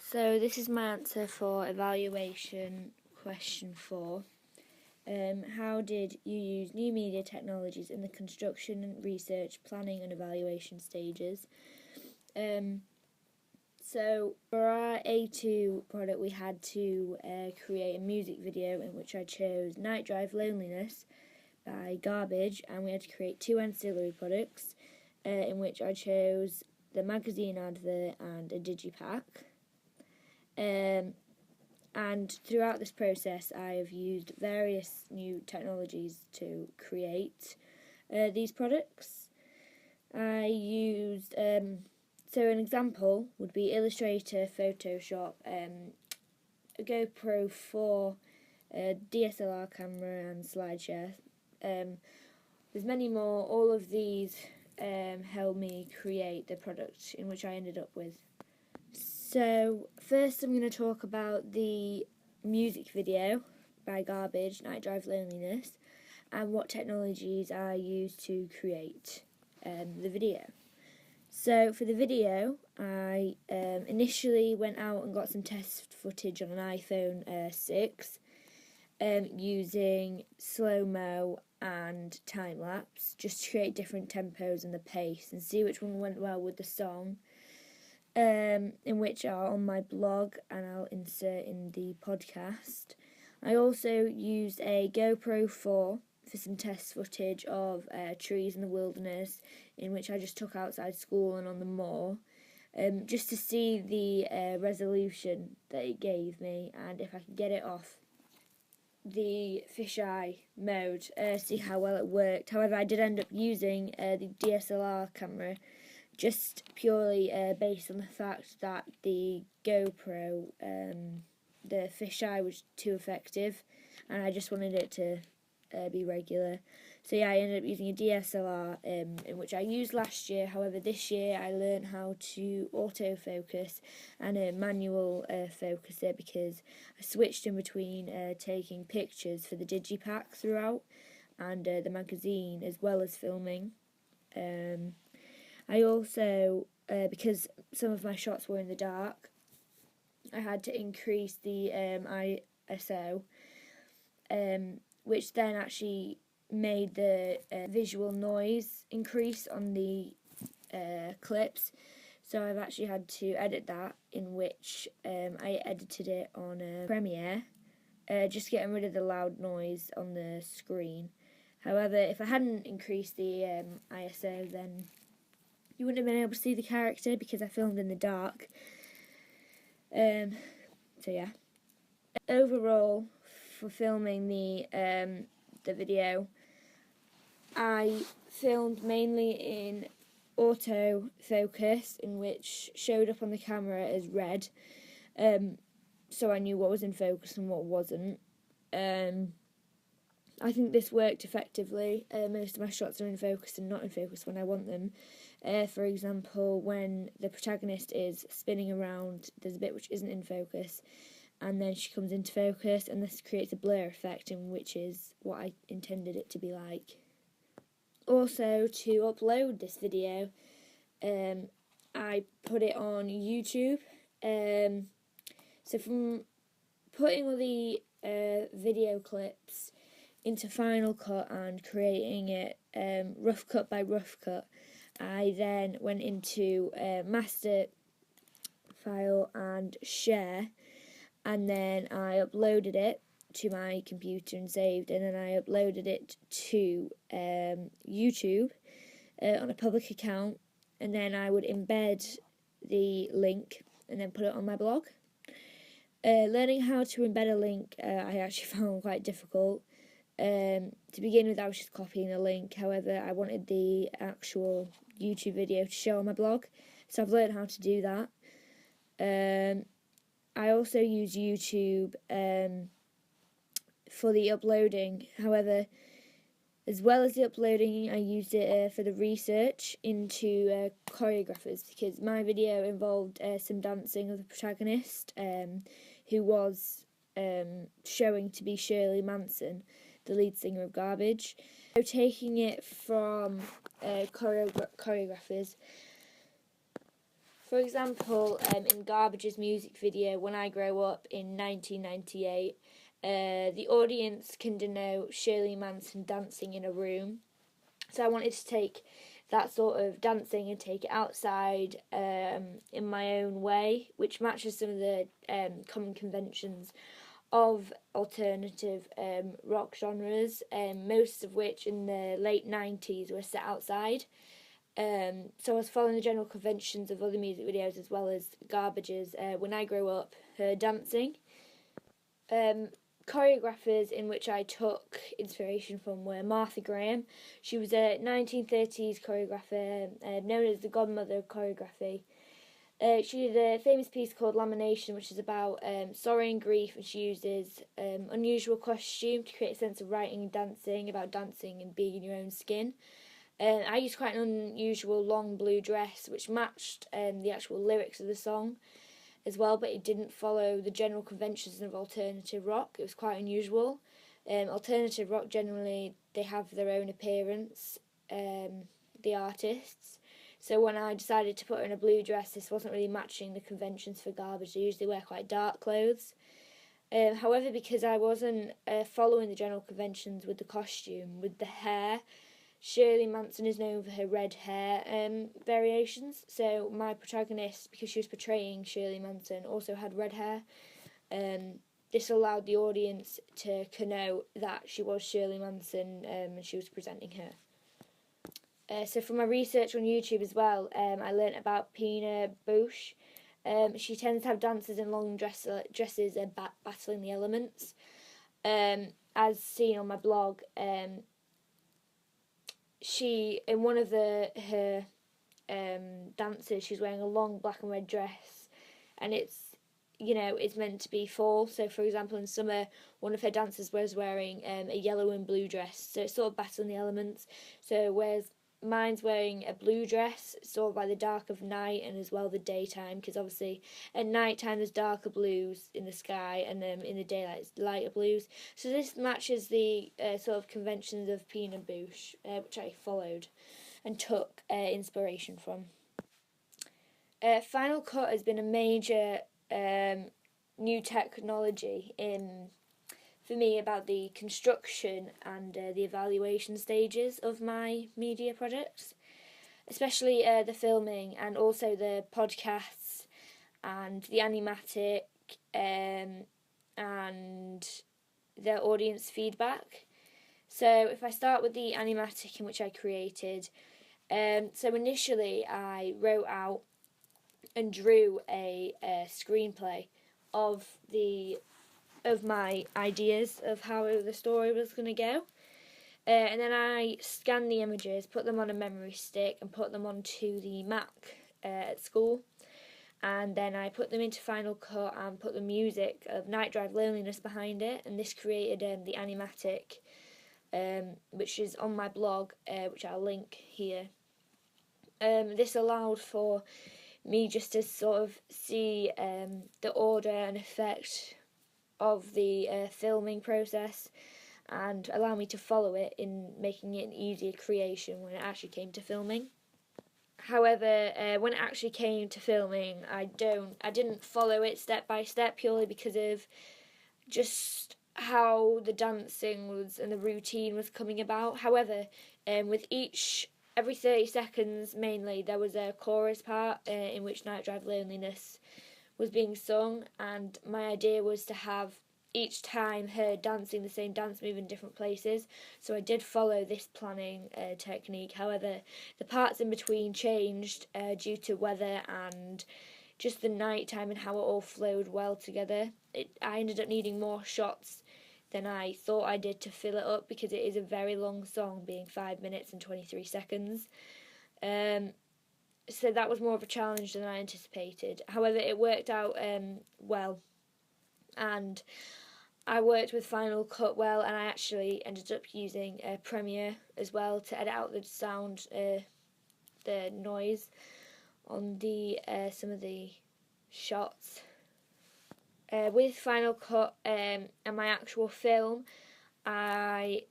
So this is my answer for evaluation question 4. How did you use new media technologies in the construction, research, planning and evaluation stages? So for our A2 product we had to create a music video in which I chose Night Drive Loneliness by Garbage, and we had to create 2 ancillary products in which I chose the magazine advert and a digipack. And throughout this process I have used various new technologies to create these products. I used, so an example would be Illustrator, Photoshop, a GoPro 4, DSLR camera and SlideShare. There's many more. All of these helped me create the product in which I ended up with. So first I'm going to talk about the music video by Garbage, Night Drive Loneliness, and what technologies I used to create the video. So for the video, I initially went out and got some test footage on an iPhone 6 using slow-mo and time-lapse, just to create different tempos and the pace and see which one went well with the song. In which are on my blog and I'll insert in the podcast. I also used a GoPro 4 for some test footage of trees in the wilderness, in which I just took outside school and on the moor, just to see the resolution that it gave me and if I could get it off the fisheye mode, see how well it worked. However, I did end up using the DSLR camera, just purely based on the fact that the GoPro, the fisheye was too effective and I just wanted it to be regular. So yeah, I ended up using a DSLR in which I used last year. However, this year I learned how to autofocus and a manual focuser, because I switched in between taking pictures for the digipack throughout and the magazine, as well as filming. I also, because some of my shots were in the dark, I had to increase the ISO, which then actually made the visual noise increase on the clips. So I've actually had to edit that, in which I edited it on Premiere, just getting rid of the loud noise on the screen. However, if I hadn't increased the ISO, then you wouldn't have been able to see the character because I filmed in the dark. So yeah. Overall, for filming the video, I filmed mainly in autofocus, in which showed up on the camera as red, so I knew what was in focus and what wasn't. I think this worked effectively. Most of my shots are in focus and not in focus when I want them. For example, when the protagonist is spinning around, there's a bit which isn't in focus, and then she comes into focus, and this creates a blur effect, in which is what I intended it to be like. Also, to upload this video, I put it on YouTube. So from putting all the video clips into Final Cut and creating it rough cut by rough cut, I then went into master file and share, and then I uploaded it to my computer and saved, and then I uploaded it to YouTube on a public account, and then I would embed the link and then put it on my blog. Learning how to embed a link I actually found quite difficult. To begin with, I was just copying the link. However, I wanted the actual YouTube video to show on my blog, so I've learned how to do that. I also use YouTube for the uploading. However, as well as the uploading, I used it for the research into choreographers, because my video involved some dancing of the protagonist, who was showing to be Shirley Manson, the lead singer of Garbage. So taking it from choreographers, For example, in Garbage's music video, When I Grow Up, in 1998, the audience can denote Shirley Manson dancing in a room. So I wanted to take that sort of dancing and take it outside in my own way, which matches some of the common conventions of alternative rock genres, most of which in the late 90s were set outside. So I was following the general conventions of other music videos as well as Garbage's When I Grow Up, her dancing. Choreographers in which I took inspiration from were Martha Graham. She was a 1930s choreographer known as the godmother of choreography. She did a famous piece called Lamination, which is about sorrow and grief, and she uses unusual costume to create a sense of writing and dancing, about dancing and being in your own skin. I used quite an unusual long blue dress, which matched the actual lyrics of the song as well, but it didn't follow the general conventions of alternative rock. It was quite unusual. Alternative rock, generally, they have their own appearance, the artists. So when I decided to put her in a blue dress, this wasn't really matching the conventions for Garbage. They usually wear quite dark clothes. However, because I wasn't following the general conventions with the costume, with the hair, Shirley Manson is known for her red hair variations. So my protagonist, because she was portraying Shirley Manson, also had red hair. This allowed the audience to connote that she was Shirley Manson and she was presenting her. So from my research on YouTube as well, I learnt about Pina Bausch. She tends to have dancers in long dresses and battling the elements. As seen on my blog, she, in one of her dances, she's wearing a long black and red dress, and it's meant to be fall. So for example, in summer, one of her dancers was wearing a yellow and blue dress, so it's sort of battling the elements. So whereas mine's wearing a blue dress, sort of by the dark of night and as well the daytime, because obviously at night time there's darker blues in the sky, and in the daylight it's lighter blues. So this matches the sort of conventions of Pina Bausch, which I followed and took inspiration from. Final Cut has been a major new technology for me about the construction and the evaluation stages of my media projects, especially the filming and also the podcasts and the animatic and the audience feedback. So if I start with the animatic in which I created, so initially I wrote out and drew a screenplay of my ideas of how the story was going to go. And then I scanned the images, put them on a memory stick and put them onto the Mac at school. And then I put them into Final Cut and put the music of Night Drive Loneliness behind it. And this created the animatic, which is on my blog, which I'll link here. This allowed for me just to sort of see the order and effect of the filming process and allow me to follow it in making it an easier creation when it actually came to filming. However, when it actually came to filming, I didn't follow it step by step purely because of just how the dancing was and the routine was coming about. However, with every 30 seconds mainly, there was a chorus part in which Night Drive Loneliness was being sung, and my idea was to have each time her dancing the same dance move in different places. So I did follow this planning technique. However, the parts in between changed due to weather and just the night time and how it all flowed well together. I ended up needing more shots than I thought I did to fill it up because it is a very long song, being 5 minutes and 23 seconds. So that was more of a challenge than I anticipated. However, it worked out well, and I worked with Final Cut well, and I actually ended up using Premiere as well to edit out the sound, the noise on the some of the shots. With Final Cut and my actual film, I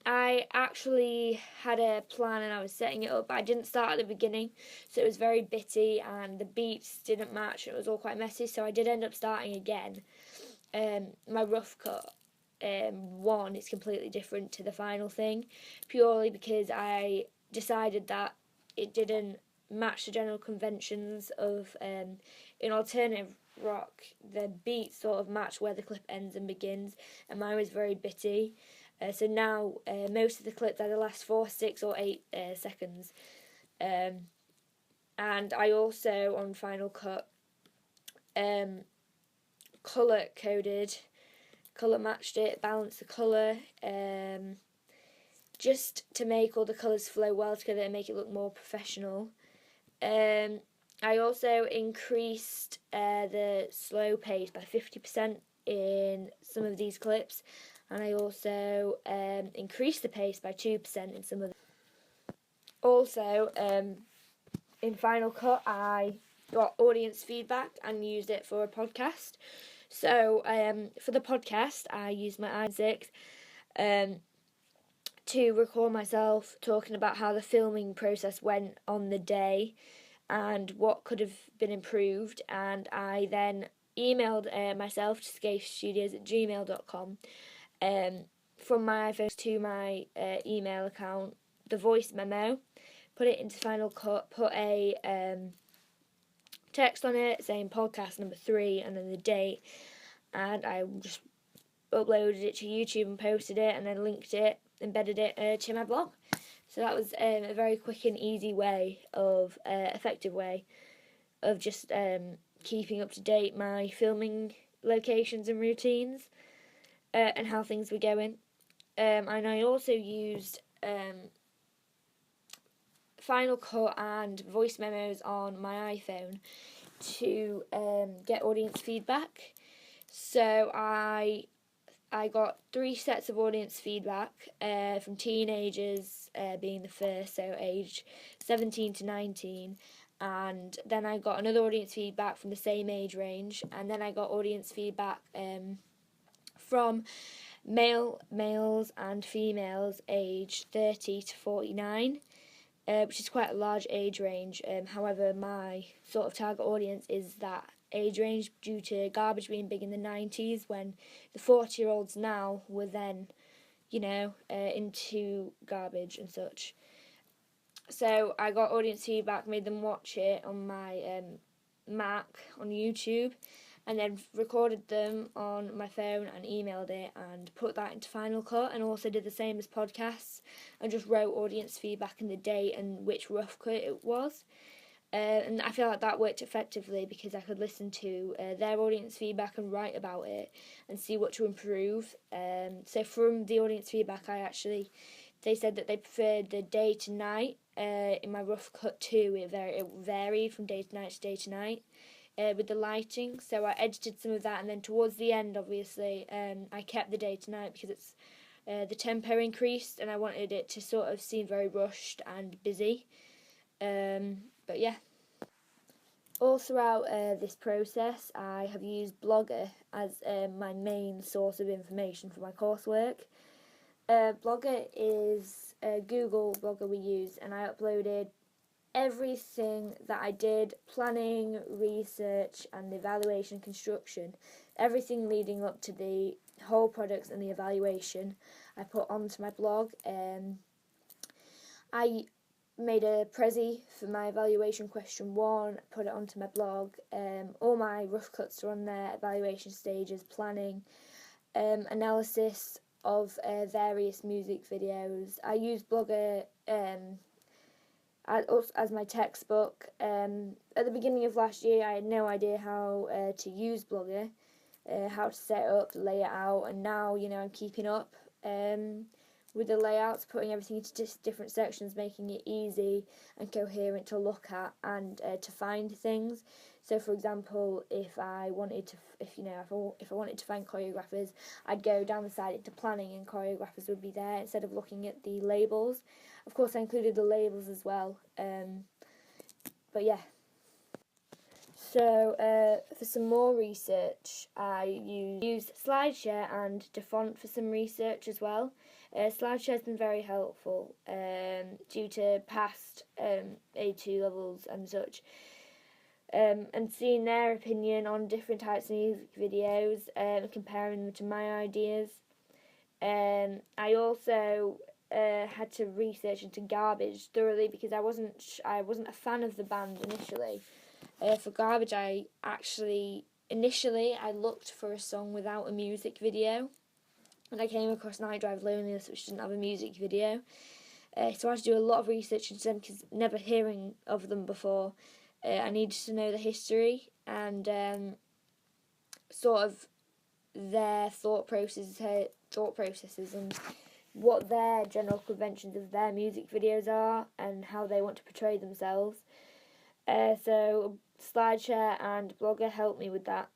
I actually had a plan and I was setting it up, but I didn't start at the beginning, so it was very bitty and the beats didn't match and it was all quite messy, so I did end up starting again. My rough cut one is completely different to the final thing, purely because I decided that it didn't match the general conventions of in alternative rock. The beats sort of match where the clip ends and begins, and mine was very bitty. So now most of the clips either last 4, 6 or 8 seconds. And I also, on Final Cut, colour coded, colour matched it, balanced the colour, just to make all the colours flow well together and make it look more professional. I also increased the slow pace by 50% in some of these clips, and I also increased the pace by 2% in some of them. Also, in Final Cut, I got audience feedback and used it for a podcast. So, for the podcast, I used my iPhone 6 to record myself talking about how the filming process went on the day and what could have been improved, and I then emailed myself to scafestudios@gmail.com from my iPhone to my email account, the voice memo, put it into Final Cut, put a text on it saying podcast number 3 and then the date, and I just uploaded it to YouTube and posted it and then linked it, embedded it to my blog. So that was a very quick and easy way of, effective way of just keeping up to date my filming locations and routines and how things were going. And I also used Final Cut and voice memos on my iPhone to get audience feedback. So I got 3 sets of audience feedback from teenagers being the first, so age 17 to 19, and then I got another audience feedback from the same age range, and then I got audience feedback from males and females aged 30 to 49, which is quite a large age range. However, my sort of target audience is that age range due to Garbage being big in the 90s, when the 40-year-olds now were then, into Garbage and such. So I got audience feedback, made them watch it on my Mac on YouTube, and then recorded them on my phone and emailed it and put that into Final Cut, and also did the same as podcasts and just wrote audience feedback and the date and which rough cut it was. And I feel like that worked effectively because I could listen to their audience feedback and write about it and see what to improve. So from the audience feedback, they said that they preferred the day to night. In my rough cut too, it varied from day to night with the lighting. So I edited some of that, and then towards the end, obviously, I kept the day to night because it's the tempo increased, and I wanted it to sort of seem very rushed and busy. But yeah. All throughout this process, I have used Blogger as my main source of information for my coursework. Blogger is a Google Blogger we use, and I uploaded everything that I did, planning, research, and the evaluation construction, everything leading up to the whole products and the evaluation, I put onto my blog. I made a Prezi for my evaluation question 1, put it onto my blog. All my rough cuts are on there, evaluation stages, planning, analysis of various music videos. I use Blogger as my textbook. At the beginning of last year, I had no idea how to use Blogger, how to set it up, lay it out, and now, I'm keeping up with the layouts, putting everything into just different sections, making it easy and coherent to look at and to find things. So, for example, if I wanted to find choreographers, I'd go down the side into planning, and choreographers would be there instead of looking at the labels. Of course, I included the labels as well. But yeah. So for some more research, I used SlideShare and Dafont for some research as well. SlideShare has been very helpful due to past A2 levels and such. And seeing their opinion on different types of music videos, comparing them to my ideas. I also had to research into Garbage thoroughly because I wasn't a fan of the band initially. For Garbage, I looked for a song without a music video, and I came across Night Drive Loneliness, which didn't have a music video. So I had to do a lot of research into them because never hearing of them before. I needed to know the history and sort of their thought processes and what their general conventions of their music videos are and how they want to portray themselves. So SlideShare and Blogger helped me with that,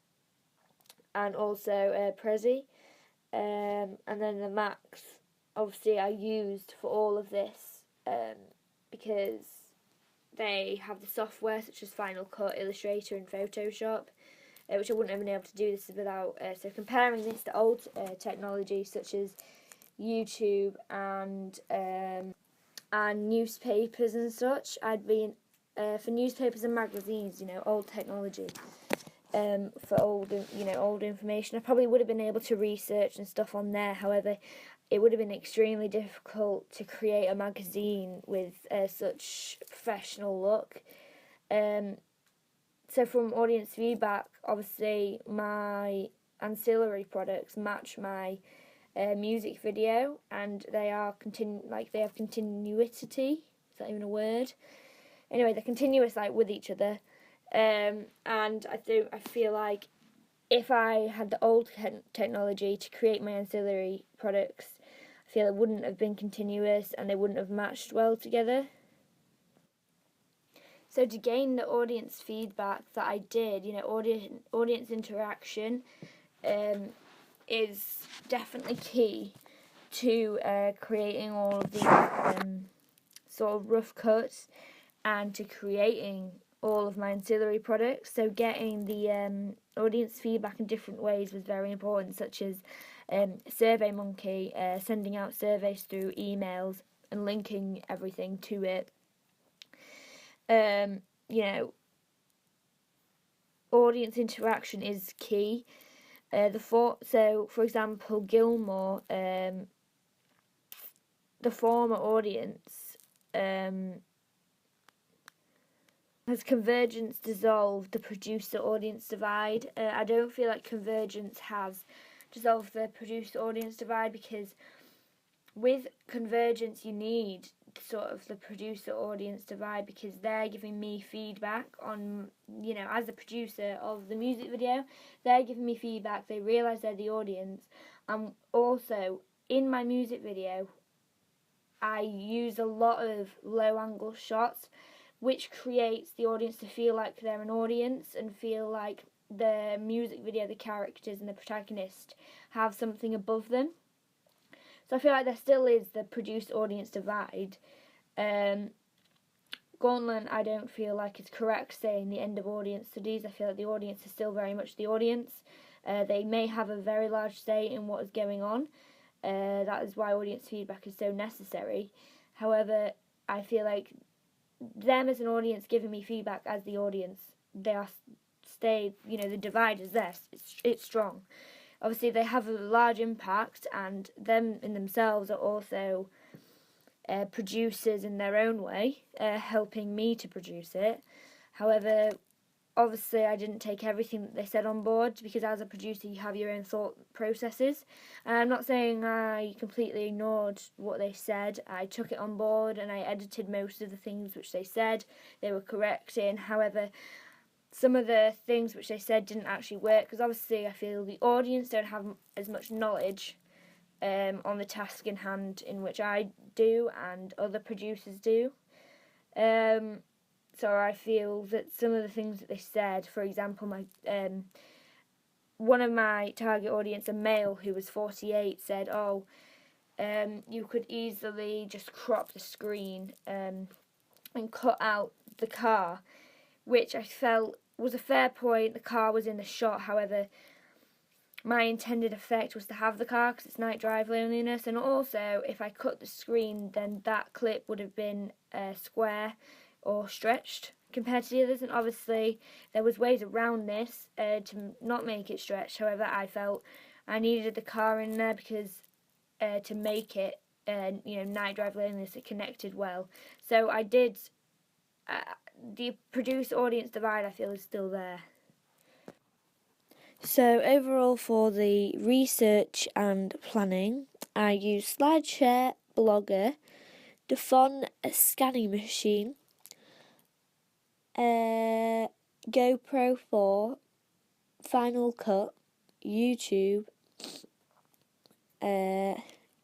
and also Prezi, and then the Macs. Obviously, I used for all of this because they have the software such as Final Cut, Illustrator and Photoshop, which I wouldn't have been able to do this without. So comparing this to old technology such as YouTube and newspapers and such, I'd been for newspapers and magazines, old technology. For old information, I probably would have been able to research and stuff on there. However, it would have been extremely difficult to create a magazine with such professional look. So from audience feedback, obviously my ancillary products match my music video, and they have continuity. Is that even a word? Anyway, they're continuous, with each other. And I feel like if I had the old technology to create my ancillary products, I feel it wouldn't have been continuous and they wouldn't have matched well together. So to gain the audience feedback that I did, audience interaction is definitely key to creating all of these sort of rough cuts and to creating all of my ancillary products. So getting the audience feedback in different ways was very important, such as SurveyMonkey, sending out surveys through emails and linking everything to it. Audience interaction is key. So for example, Gilmore, the former audience, has Convergence dissolved the producer-audience divide? I don't feel like Convergence has dissolved the producer-audience divide, because with Convergence you need sort of the producer-audience divide, because they're giving me feedback on, as the producer of the music video, they're giving me feedback, they realise they're the audience, and also in my music video I use a lot of low-angle shots, which creates the audience to feel like they're an audience and feel like the music video, the characters and the protagonist have something above them. So I feel like there still is the producer-audience divide. Gauntlet, I don't feel like it's correct saying the end of audience studies. I feel like the audience is still very much the audience. They may have a very large say in what is going on. That is why audience feedback is so necessary. However, I feel like them as an audience giving me feedback as the audience, the divide is there, it's strong. Obviously they have a large impact, and them in themselves are also producers in their own way, helping me to produce it. However, obviously I didn't take everything that they said on board, because as a producer you have your own thought processes. And I'm not saying I completely ignored what they said. I took it on board and I edited most of the things which they said they were correct in. However, some of the things which they said didn't actually work, because obviously I feel the audience don't have as much knowledge on the task in hand in which I do and other producers do. So I feel that some of the things that they said, for example, one of my target audience, a male who was 48, said, you could easily just crop the screen and cut out the car, which I felt was a fair point. The car was in the shot, however, my intended effect was to have the car because it's night drive loneliness, and also if I cut the screen, then that clip would have been square or stretched compared to the others, and obviously there was ways around this to not make it stretched. However, I felt I needed the car in there because to make it night drive loneliness, it connected well. So I did. The producer audience divide, I feel, is still there. So overall, for the research and planning, I used SlideShare, Blogger, the Font scanning machine, GoPro 4, Final Cut, YouTube,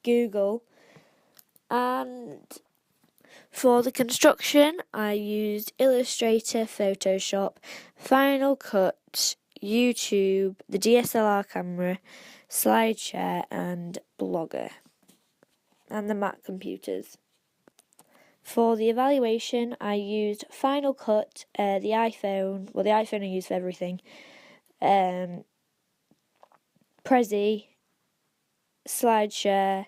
Google, and for the construction, I used Illustrator, Photoshop, Final Cut, YouTube, the DSLR camera, SlideShare, and Blogger, and the Mac computers. For the evaluation, I used Final Cut, the iPhone I use for everything, Prezi, SlideShare.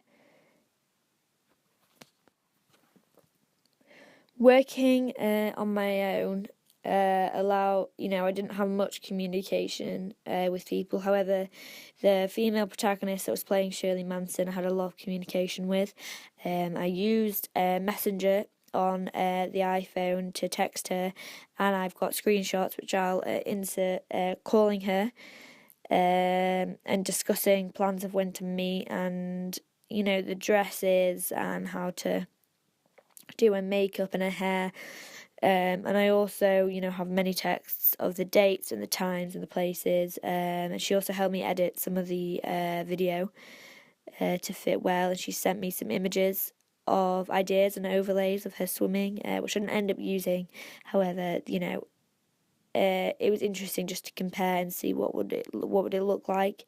Working on my own I didn't have much communication with people. However, the female protagonist that was playing Shirley Manson, I had a lot of communication with. I used Messenger on the iPhone to text her, and I've got screenshots which I'll insert calling her and discussing plans of when to meet, and the dresses and how to do her makeup and her hair. And I also, have many texts of the dates and the times and the places. And she also helped me edit some of the video to fit well. And she sent me some images of ideas and overlays of her swimming, which I didn't end up using. However, it was interesting just to compare and see what would it look like.